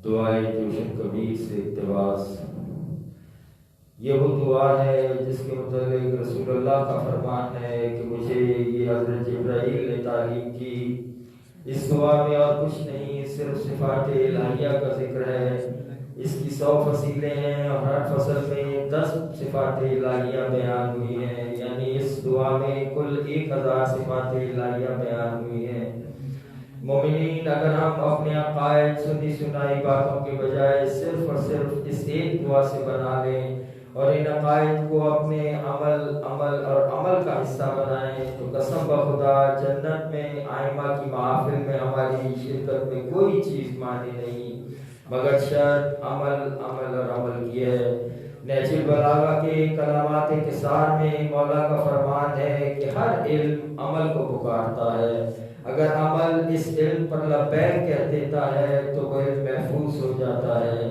دعائے جوشن کبیر سے اقتباس۔ یہ وہ دعا ہے جس کے متعلق رسول اللہ کا فرمان ہے کہ مجھے یہ حضرت جبرائیل نے تعلیم کی۔ اس دعا میں اور کچھ نہیں، صرف صفات الہیہ کا ذکر ہے۔ اس کی 100 فصیلیں ہیں اور ہر فصل میں 10 صفات الہیہ بیان ہوئی ہیں، یعنی اس دعا میں کل 1000 صفات الہیہ بیان ہوئی ہیں۔ مومنین، اگر ہم اپنے عقائد سنی سنائی باتوں کے بجائے صرف اور صرف اس ایک دعا سے بنا لیں اور ان عقائد کو اپنے عمل کا حصہ بنائیں تو قسم بخدا جنت میں آئمہ کی محافل میں ہماری شرکت میں کوئی چیز مانی نہیں مگر شرط عمل کی ہے۔ نہج البلاغہ کے کلمات کثار میں مولا کا فرمان ہے کہ ہر علم عمل کو پکارتا ہے، اگر عمل اس علم پر لبیک کہہ دیتا ہے تو وہ علم محفوظ ہو جاتا ہے،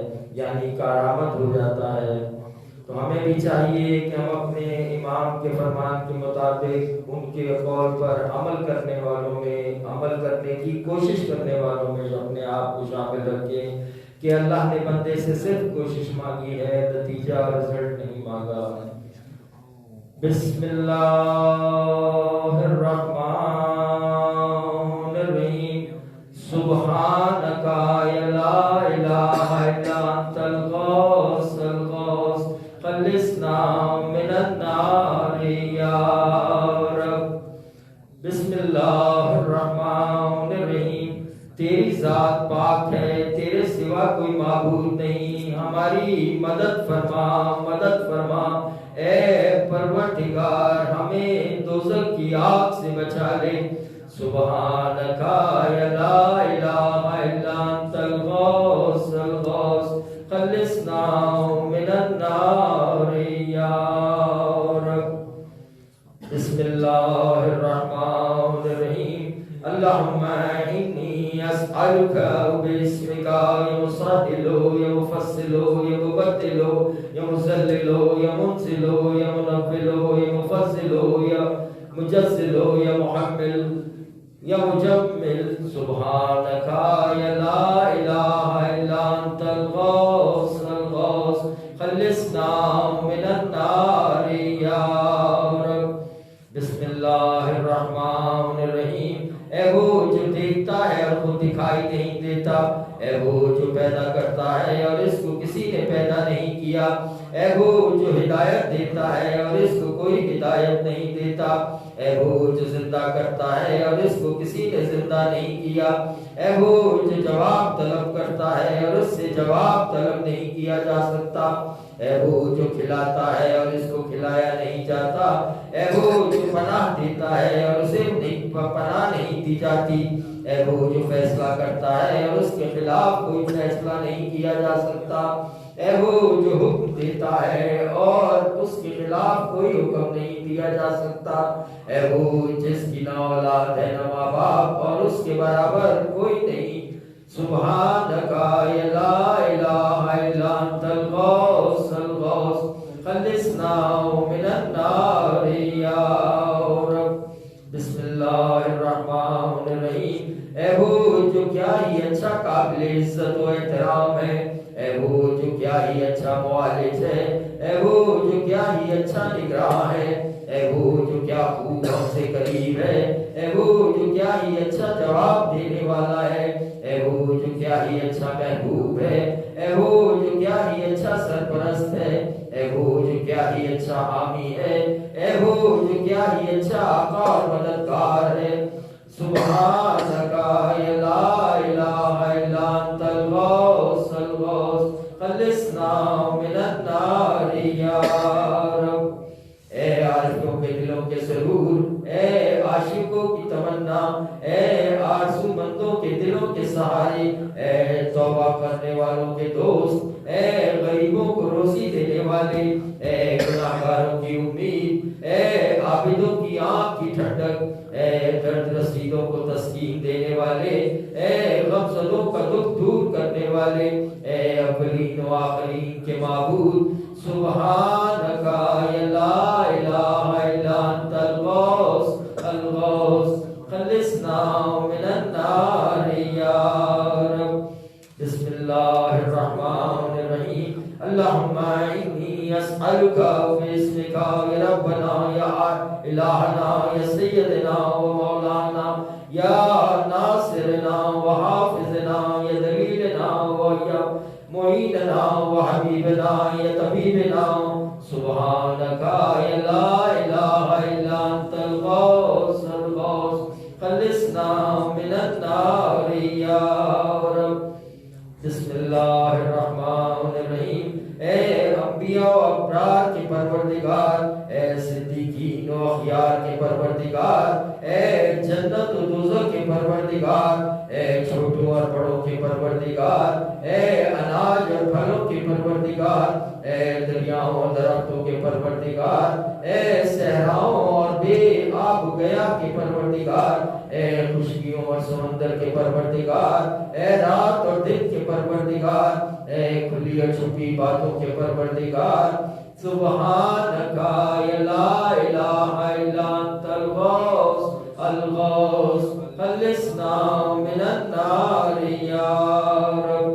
یعنی کارآمد ہو جاتا ہے۔ تو ہمیں بھی چاہیے کہ ہم اپنے امام کے فرمان کے مطابق ان کے قول پر عمل کرنے والوں میں، عمل کرنے کی کوشش کرنے والوں میں اپنے آپ کو شامل رکھیں کہ اللہ نے بندے سے صرف کوشش مانگی ہے، نتیجہ اور رزلٹ نہیں مانگا۔ بسم اللہ الرحمن الرحیم۔ سبحانک لا الہ الا انت الغوث الغوث خلصنا من النار یا رب۔ بسم اللہ الرحمن الرحیم۔ تیری ذات پاک ہے، تیرے سوا کوئی معبود نہیں، ہماری مدد فرما اے پروردگار، ہمیں دوزخ کی آگ سے بچا لے۔ سبحانک لا الہ الا انت الغوث الغوث خلصنا من النار یا رب۔ بسم اللہ الرحمن الرحیم۔ اللہم انی اسألک باسمک یا مصدل یا مفصل یا مبدل یا مزلل یا منزل یا منول یا مفضل یا مجزل یا محمل یا مجمل۔ سبحانک لا الہ الا انت الغوث الغوث خلصنا من النار یا رب۔ بسم اللہ الرحمن الرحیم۔ اے وہ جو دیکھتا ہے اور خود دکھائی نہیں دیتا، اے وہ جو پیدا کرتا ہے اور اس کو کسی نے پیدا نہیں کیا، اے وہ جو ہدایت دیتا ہے اور اس کو کوئی ہدایت نہیں دیتا، اے وہ جو زندہ کرتا ہے اور اس کو کسی نے زندہ نہیں کیا، اے وہ جو جواب طلب کرتا ہے اور اس سے جواب طلب نہیں کیا جا سکتا، اے وہ جو کھلاتا ہے اور اس کو کھلایا نہیں جاتا، اے وہ جو پناہ دیتا ہے اور اسے پناہ نہیں دی جاتی، اے وہ جو فیصلہ کرتا ہے اور اس کے خلاف کوئی فیصلہ نہیں کیا جا سکتا، اے وہ جو حکم دیتا ہے اور اس کے خلاف کوئی حکم نہیں دیا جا سکتا، اے وہ جس کی نہ اولاد ہے نہ ماں باپ اور اس کے برابر کوئی نہیں۔ سبحانک لا الہ الا انت الغوث الغوث خلصنا من النار یا رب۔ بسم اللہ الرحمن الرحیم۔ اے وہ جو کیا ہی اچھا قابل عزت و احترام ہے، اے وہ جو کیا ہی اچھا معالج ہے، اے وہ جو کیا ہی اچھا نگراں ہے، اے وہ جو کیا خوب ہم سے قریب ہے، اے وہ جو کیا ہی اچھا جواب دینے والا ہے، اے وہ جو کیا ہی اچھا محبوب ہے، اے وہ جو کیا ہی اچھا سرپرست ہے، اے وہ جو کیا ہی اچھا حامی ہے، اے وہ جو کیا ہی اچھا آقا اور مددگار ہے۔ سبحانک لا الہ الا انت الغوث الغوث خلصنا من النار یا رب۔ اے عارفوں کے دلوں کے سرور، اے عاشقوں کی تمنا، اے آرزو مندوں کے دلوں کے سہارے، اے توبہ کرنے والوں کے دوست، اے غریبوں کو روزی دینے والے، اے گناہگاروں کی امید، اے عابدوں کی آنکھ کی ٹھنڈک، اے درد رسیدوں کو تسکین دینے والے، اے غمزدوں کا دکھ دور کرنے والے، اے اولین و آخرین کے معبود۔ سبحانک لا الہ الا انت الغوث الغوث خلصنا من النار یا رب۔ بسم اللہ نسألك باسمك يا ربنا يا إلهنا يا سيدنا ومولانا يا ناصرنا وحافظنا يا دليلنا ويا معيننا وحبيبنا يا طبيبنا سبحانك يا لا إله إلا أنت الغوث الغوث خلصنا من النار يا رب بسم اللہ الرحمن الرحیم اے انبیاء و ابرار کے پروردگار اے صدیقین و اخیار کے پروردگار اے جنت و دوزخ کے پروردگار اے چھوٹوں اور بڑوں کے پروردگار اے اناج اور پھلوں کے پروردگار اے دریاؤں اور درختوں کے پروردگار اے صحراؤں اور بے آب گیا کے پروردگار اے خشکیوں اور سمندر کے پروردگار اے رات اور دن کے پروردگار اے کھلی اور چھپی باتوں کے پروردگار سبحانکا یا لا الہ الا انت الغوث الغوث خلصنا من النار یا رب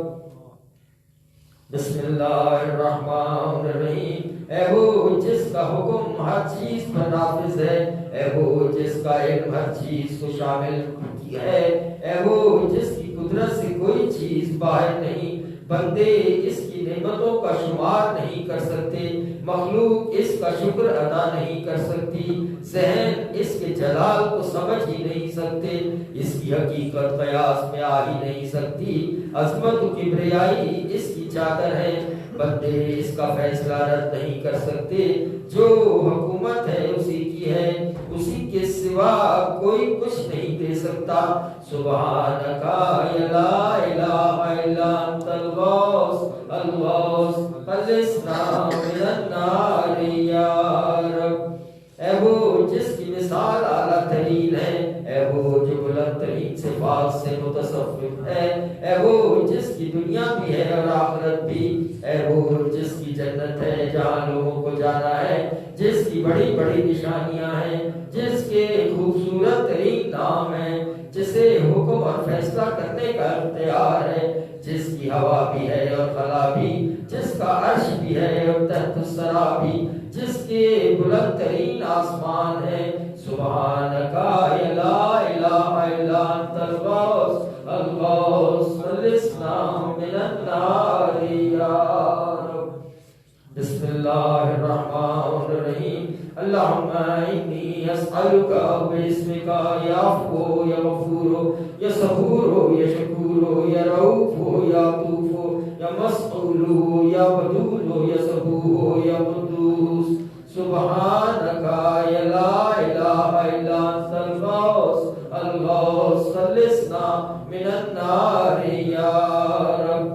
بسم اللہ الرحمن الرحیم اے وہ جس کا حکم ہر چیز پر نافذ ہے اے وہ جس کا علم ہر چیز کو شامل کیا ہے اے وہ جس کی قدرت سے کوئی چیز باہر نہیں بندے اس کی نعمتوں کا شمار نہیں کر سکتے مخلوق اس کا شکر ادا نہیں کر سکتی ذہن اس کے جلال کو سمجھ ہی نہیں سکتے اس کی حقیقت قیاس میں آ ہی نہیں سکتی عظمت و کبریائی اس کی چادر ہے بندے اس کا فیصلہ رد نہیں کر سکتے جو حکومت ہے اسی کی ہے اسی کے سوا کوئی کچھ نہیں دے سکتا سبحانکا یا لا الہ الا انت الغوث الغوث خلصنا من النار یا رب اے وہ جس کی مثال اعلیٰ ترین ہے اے وہ جو بلند ترین صفات سے متصف ہے اے وہ جس کی دنیا بھی ہے اور آخرت بھی اے وہ جس کی جنت ہے جہاں لوگوں کو جانا ہے جس کی بڑی بڑی نشانیاں ہیں جس کے خوبصورت ترین نام ہیں جسے حکم اور فیصلہ کرنے کا اختیار ہے جس کی ہوا بھی ہے اور خلا بھی جس کا عرش بھی ہے اور تحت الثری بھی جس کے بلند ترین آسمان ہے سبحانکا یا لا الہ الا انت الغوث الغوث خلصنا من النار یا رب بسم اللہ الرحمن الرحیم اللہم انی اسألکا باسمکا یا عفو یا غفور یا صبور یا شکور یا رؤوف یا عطوف یا مسئول یا ودود یا صبور یا قدوس سبحانکا یا لا الہ الا انت الغوث الغوث خلصنا من النار یا رب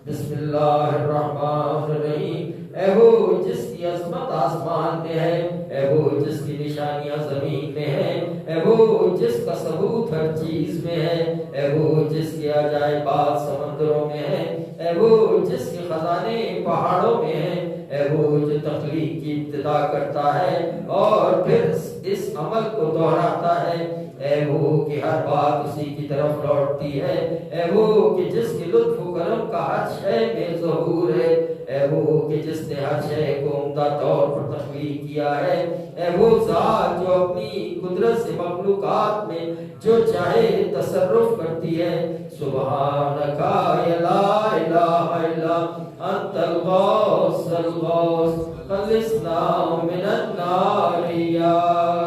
بسم اللہ الرحمن الرحیم اے وہ جس کی عظمت آسمان میں ہے اے وہ جس کی نشانیاں زمین میں ہیں اے وہ جس کا ثبوت ہر چیز میں ہے اے وہ جس کے عجائبات سمندروں میں ہیں اے وہ جس کے خزانے پہاڑوں میں ہیں اے وہ جو تخلیق کی ابتدا کرتا ہے اور پھر اس عمل کو دہراتا ہے اے وہ کہ ہر بات اسی کی طرف لوٹتی ہے اے وہ کہ جس کے لطف و کرم کا ہر شے میں ظہور ہے اے وہ کہ جس نے ہر شے کو عمدہ طور پر تخلیق کیا ہے اے وہ ذات جو اپنی قدرت سے مخلوقات میں جو چاہے تصرف کرتی ہے سبحانکا یا لا الہ الا انت الغوث الغوث خلصنا من النار یا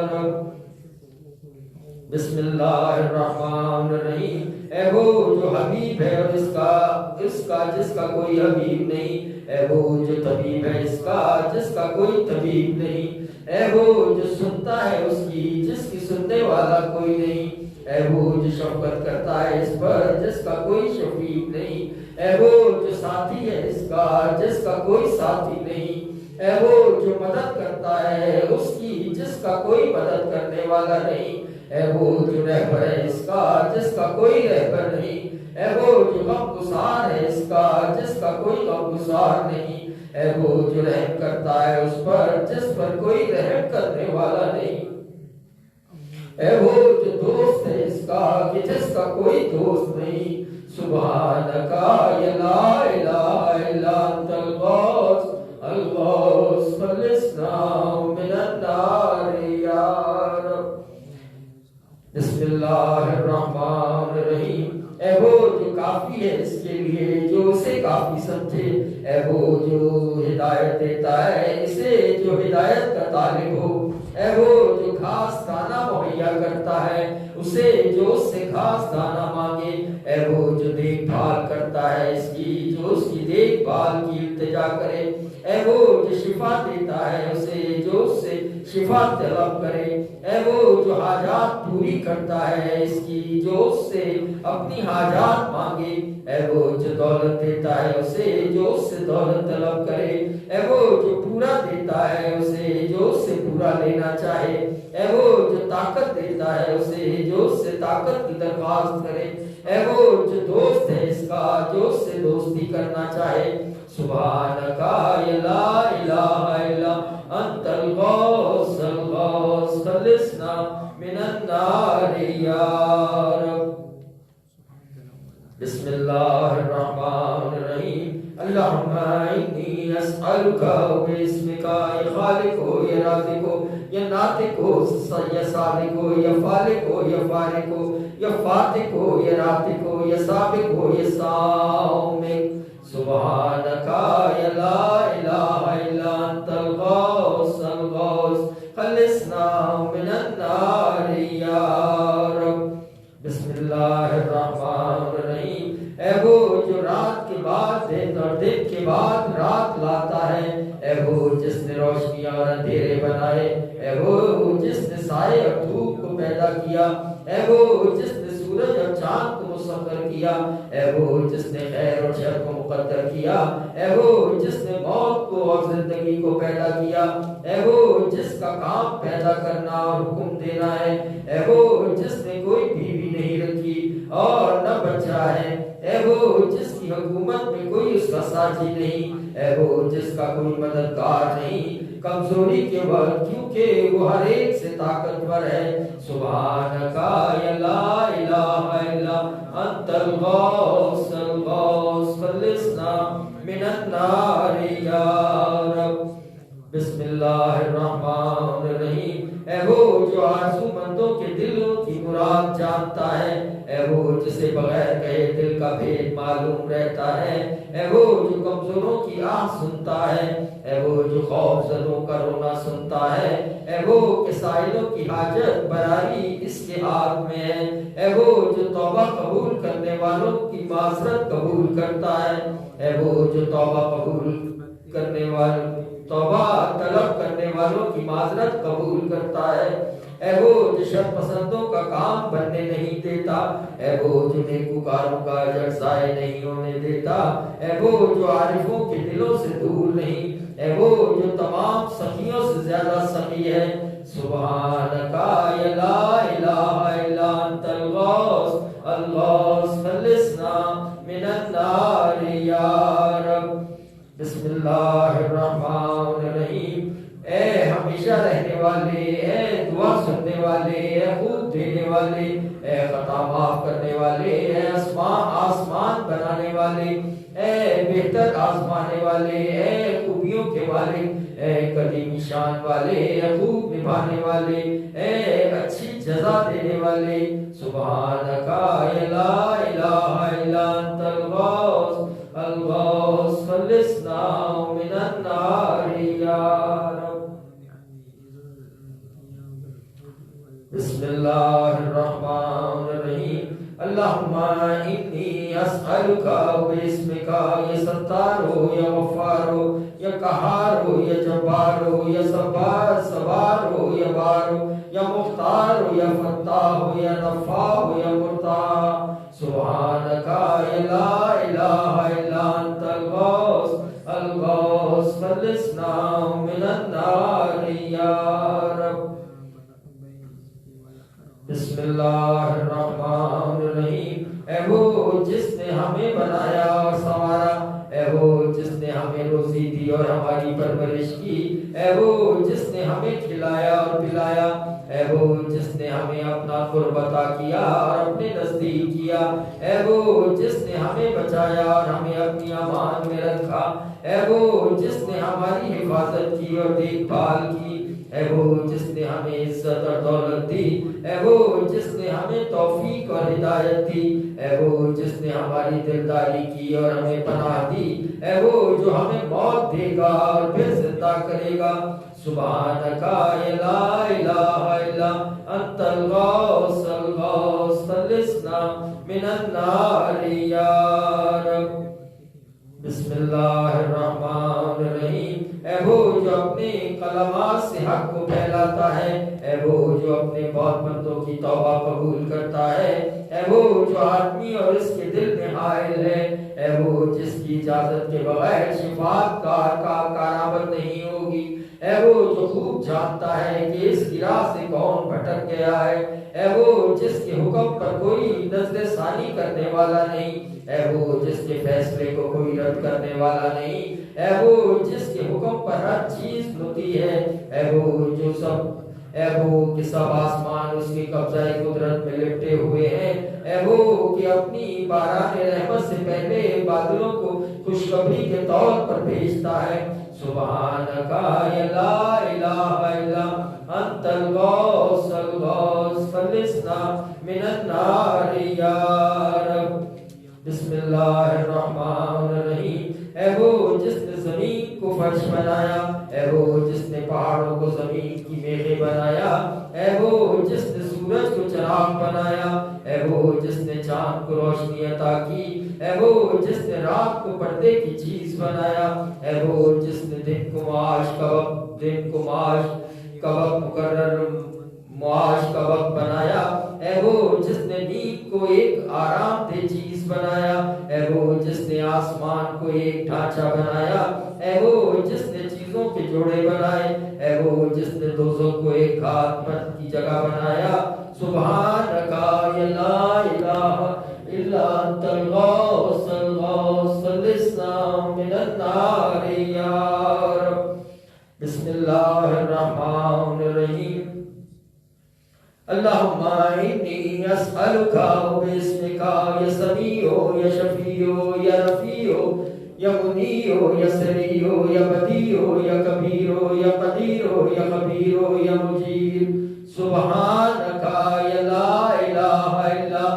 رب بسم اللہ الرحمن الرحیم اے وہ جو حبیب ہے اور اس کا جس کا کوئی حبیب نہیں اے وہ جو طبیب ہے اس کا جس کا کوئی طبیب نہیں اے وہ جو سنتا ہے اس کی جس کی سننے والا کوئی نہیں اے وہ جو شفقت کرتا ہے اس پر جس کا کوئی شفیق نہیں اے وہ جو ساتھی ہے اس کا جس کا کوئی ساتھی نہیں اے وہ جو مدد کرتا ہے اس کی جس کا کوئی مدد کرنے والا نہیں اے وہ جو رہبر ہے اس کا جس کا کوئی رہبر نہیں اے وہ جو غمگسار ہے اس کا جس کا کوئی غمگسار نہیں اے وہ جو رحم کرتا ہے اس پر جس پر کوئی رحم کرنے والا نہیں اے وہ جو دوست ہے اس کا کہ جس کا کوئی دوست نہیں سبحانکا یا لا الہ الا انت الغوث الغوث خلصنا من النار یا رب بسم اللہ الرحمن الرحیم اے وہ جو کافی ہے اس کے لیے جو اسے کافی سمجھے اے وہ جو ہدایت دیتا ہے اسے جو ہدایت کا طالب ہو اے وہ جو گھاس دانا مہیا کرتا ہے اسے جو اس سے گھاس دانا مانگے اے وہ جو دیکھ بھال کرتا ہے اس کی جو اس کی دیکھ بھال کی التجا کرے اے وہ جو شفا دیتا ہے اسے جو اس سے شفا طلب کرے اے وہ جو حاجات پوری کرتا ہے اس کی جو اس سے اپنی حاجات مانگے اے وہ جو دولت دیتا ہے اسے جو اس سے دولت طلب کرے اے وہ جو پورا دیتا ہے اسے جو اس سے پورا لینا چاہے اے وہ جو طاقت دیتا ہے اسے جو اس سے طاقت کی درخواست کرے اے وہ جو دوست ہے اس کا جو اس سے دوستی کرنا چاہے سبحانک لا الہ الا انت الغوث الغوث خلصنا من النار یا رب بسم اللہ الرحمن الرحیم اللہم انی اسألک باسمک یا خالق یا رازق یا ناطق یا صادق یا فالق یا فارق یا فاتق یا راتق یا سابق یا سامق سبحانک یا لا الہ الا انت الغوث الغوث خلصنا من النار یا رب بسم اللہ الرحمن الرحیم اے وہ جو رات کے بعد دن اور دن کے بعد رات لاتا ہے اے وہ جس نے روشنیاں اور اندھیرے بنائے اے وہ جس نے سائے اور دھوپ کو پیدا کیا اے وہ جس نے سورج اور چاند کو مسخر کیا اے وہ جس نے خیر اور شر کو مقدر کیا اے وہ جس نے موت کو اور زندگی کو پیدا کیا اے وہ جس کا کام پیدا کرنا اور حکم دینا ہے اے وہ جس نے کوئی بیوی نہیں رکھی اور نہ بچہ ہے اے وہ جس کی حکومت میں کوئی اس کا ساتھی نہیں اے وہ جس کا کوئی مددگار نہیں کمزوری کے وقت کیونکہ وہ ہر ایک سے طاقتور ہے سبحانک یا لا الہ الا انت الغوث الغوث خلصنا من النار یا رب بسم اللہ الرحمن الرحیم اے وہ جو آرزو مندوں کے دلوں کی مراد جانتا ہے اے وہ جسے بغیر کہے دل کا بھید معلوم رہتا ہے اے وہ جو کمزوروں کی آہ سنتا ہے اے وہ جو خوف زدوں کا رونا سنتا ہے اے وہ کہ سائلوں کی حاجت براری اس کے ہاتھ میں ہے اے وہ جو توبہ قبول کرنے والوں کی معذرت قبول کرتا ہے اے وہ جو توبہ قبول کرنے والوں توبہ طلب کرنے والوں کی معذرت قبول کرتا ہے اے وہ جو شر پسندوں کا کام بننے نہیں دیتا اے وہ جو نیکوکاروں کا اجر ضائع نہیں ہونے دیتا اے وہ جو عارفوں کے دلوں سے دور نہیں اے وہ جو تمام سخیوں سے زیادہ سخی ہے سبحانک یا لا الہ الا انت الغوث الغوث خلصنا من النار یا رب بسم اللہ الرحمن الرحیم اے ہمیشہ رہنے والے اے دعا سننے والے اے خوب دینے والے اے خطا معاف کرنے والے اے آسمان بنانے والے اے بہتر آزمانے والے اے خوبیوں کے والے اے قدیم شان والے اے خوب نبھانے والے اے اچھی جزا دینے والے سبحانک یا لا الہ الا انت الغوث الغوث خلصنا من النار یا رب بسم اللہ الرحمن الرحیم اللہم انی اسألک باسمک یا ستارو یا غفارو یا قہارو یا جبارو یا سبارو یا بارو یا مختارو یا فتاحو یا نفاحو یا مرتاح سبحانک یا لا الہ الا انت الغوث الغوث خلصنا من النار یا رب بسم اللہ الرحمن الرحیم اے وہ جس نے ہمیں بنایا اور سنوارا، اے وہ جس نے ہمیں روزی دی اور ہماری پرورش کی، اے وہ جس نے ہمیں کھلایا اور پلایا، اے وہ جس نے ہمیں اپنا قرب عطا کیا اور اپنے نزدیک کیا، اے وہ جس نے ہمیں بچایا اور ہمیں اپنی امان میں رکھا، اے وہ جس نے ہماری حفاظت کی اور دیکھ بھال کی، اے وہ جس نے ہمیں عزت اور دولت دی، اے وہ جس نے ہمیں توفیق اور ہدایت دی، اے وہ جس نے ہماری دلداری کی اور ہمیں پناہ دی، اے وہ جو ہمیں موت دے گا اور پھر زندہ کرے گا۔ سبحانک لا الہ الا انت الغوث الغوث خلصنا من النار یا رب۔ بسم اللہ الرحمن الرحیم۔ اے وہ جو اپنے کلمات سے حق کو پھیلاتا ہے، اے وہ جو اپنے بہت بندوں کی توبہ قبول کرتا ہے، اے وہ جو آدمی اور اس کے دل میں حائل ہے، اے وہ جس کی اجازت کے بغیر شفاعت کا کارآمد نہیں ہوگی، اے وہ جو خوب جانتا ہے کہ اس کی راہ سے کون بھٹک گیا ہے، اے وہ جس کے حکم پر کوئی نظر ثانی کرنے والا نہیں، اے وہ جس کے فیصلے کو کوئی رد کرنے والا نہیں، اے وہ جس کے حکم پر ہر چیز ہوتی ہے، اے وہ جو اے وہ کہ سب آسمان اس کے قبضہ قدرت میں لپٹے ہوئے ہیں، اے وہ کہ اپنی باران رحمت سے پہلے بادلوں کو خوشخبری کے طور پر بھیجتا ہے۔ سبحانک لا الہ الا انت الغوث الغوث خلصنا من النار یا رب۔ بسم اللہ الرحمن الرحیم۔ اے وہ جس نے زمین کو فرش بنایا، اے وہ جس نے پہاڑوں کو زمین کی میخیں بنایا، اے وہ جس نے سورج کو چراغ بنایا، اے وہ جس نے چاند کو روشنی عطا کی، اے وہ جس نے رات کو پردے کی چیز بنایا، اے وہ جس نے دن کو معاش کا وقت مقرر معاش کا وقت بنایا، اے وہ جس نے نیند کو ایک آرام دہ چیز بنایا، اے وہ جس نے آسمان کو ایک ڈھانچہ بنایا، اے وہ جس نے چیزوں کے جوڑے بنائے، اے وہ جس نے دوزخ کو ایک ہاتھ مت کی جگہ بنایا۔ سبحانک لا الہ الا انت الغوث الغوث خلصنا من النار یا رب۔ بسم اللہ الرحمن الرحیم۔ اللہم انی اسألک باسمک یا سمیع یا شفیع یا رفیع یا منیع یا سریع یا بدیع یا کبیر یا قدیر یا خبیر یا مجیر۔ سبحانک لا الہ الا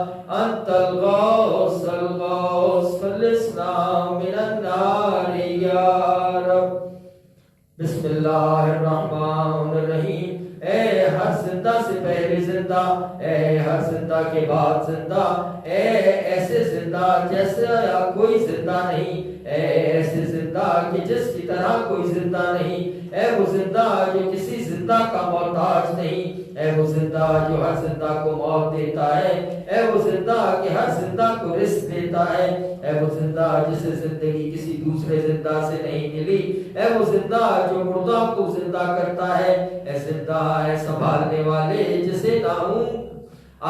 انت الغوث الغوث خلصنا من النار یا رب۔ بسم اللہ الرحمن الرحیم۔ اے ہر زندہ سے پہلے زندہ، اے ہر زندہ کے بعد زندہ، اے ایسے زندہ جیسا کوئی زندہ نہیں، اے ایسے زندہ کہ جس کی طرح کوئی زندہ نہیں، اے وہ زندہ جو کسی زندہ کا محتاج نہیں، اے وہ زندہ جو ہر زندہ کو موت دیتا ہے، اے وہ زندہ کہ ہر زندہ کو رزق دیتا ہے، اے وہ زندہ جسے زندگی کسی دوسرے زندہ سے نہیں ملی، اے وہ زندہ جو مردہ کو زندہ کرتا ہے، اے زندہ ہے سنبھالنے والے جسے نہ اونگ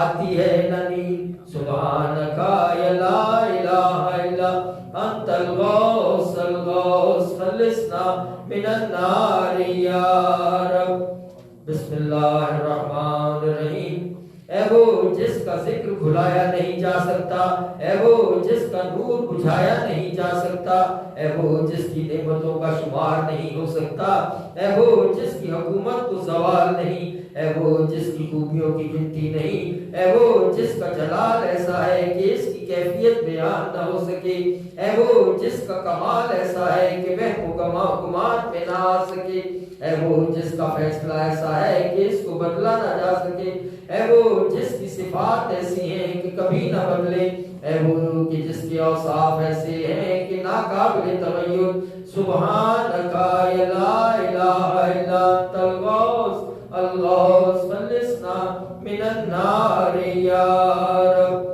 آتی ہے نہ نیند۔ سبحانک لا الہ الا انت الغوث الغوث خلصنا من النار یا رب۔ بسم اللہ الرحمن الرحیم۔ اے وہ جس کا ذکر بھلایا نہیں جا سکتا، اے وہ جس کا نور بجھایا نہیں جا سکتا، اے وہ جس کی نعمتوں کا شمار نہیں ہو سکتا، اے وہ جس کی حکومت کو زوال نہیں، اے وہ جس کی خوبیوں کی گنتی نہیں، اے وہ جس کا جلال ایسا ہے کہ اس کی کیفیت بیان نہ ہو سکے، اے وہ جس کا کمال ایسا ہے کہ وہ گمان میں نہ آ سکے، اے وہ جس کا فیصلہ ایسا ہے کہ اس کو بدلا نہ جا سکے، اے وہ جس کی صفات ایسی ہیں کہ کبھی نہ بدلے، اے وہ کہ جس کے اوصاف ایسے ہیں کہ ناقابل تغیر۔ سبحانک لا الہ الا انت الغوث الغوث خلصنا من النار یا رب۔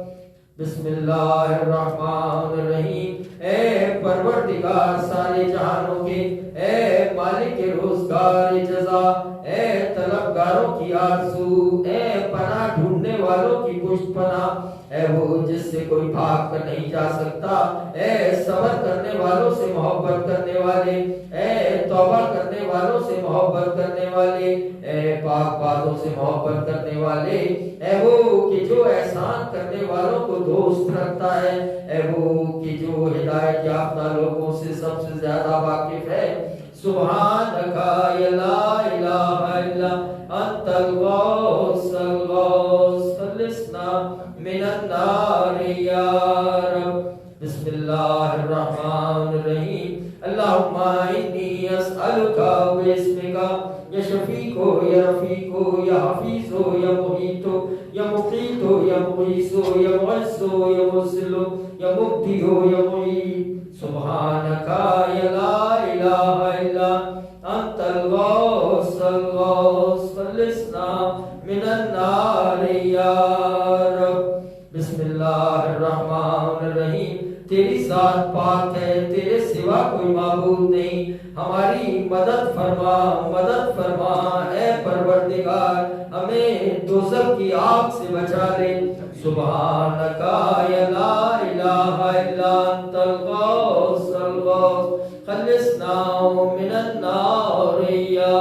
بسم اللہ الرحمن الرحیم۔ اے پروردگار سارے جہانوں کے، اے مالک روزگار جزا، اے طلبگاروں کی آرزو، اے پناہ ڈھونڈنے والوں کی پشت پناہ، اے وہ جس سے کوئی بھاگ کر نہیں جا سکتا، اے صبر کرنے والوں سے محبت کرنے والے، اے توبہ کرنے والوں سے محبت کرنے والے، اے پاک باتوں سے محبت کرنے والے، اے وہ کہ جو احسان کرنے والوں کو دوست رکھتا ہے، اے وہ کہ جو ہدایت یافتہ لوگوں سے سب سے زیادہ واقف ہے۔ سبحانک یا لا الہ الا انت الغوث الغوث خلصنا من النار یا رب۔ بسم اللہ الرحمن الرحیم۔ اللہم انی اسألک باسمک یا شفیق یا رفیق یا حفیظ یا محیط یا مقیت یا مغیث یا معز یا مذل یا مبدی یا معید۔ سبحانک یا لا الہ الا انت الغوث الغوث خلصنا من النار یا رب۔ بسم اللہ الرحمن الرحیم۔ تیری ذات پاک ہے، تیرے سوا کوئی معبود نہیں، ہماری مدد فرما اے پروردگار، ہمیں دوزخ کی آگ سے بچا لے۔ سبحانک یا لا الہ الا انت الغوث الغوث خلصنا من النار یا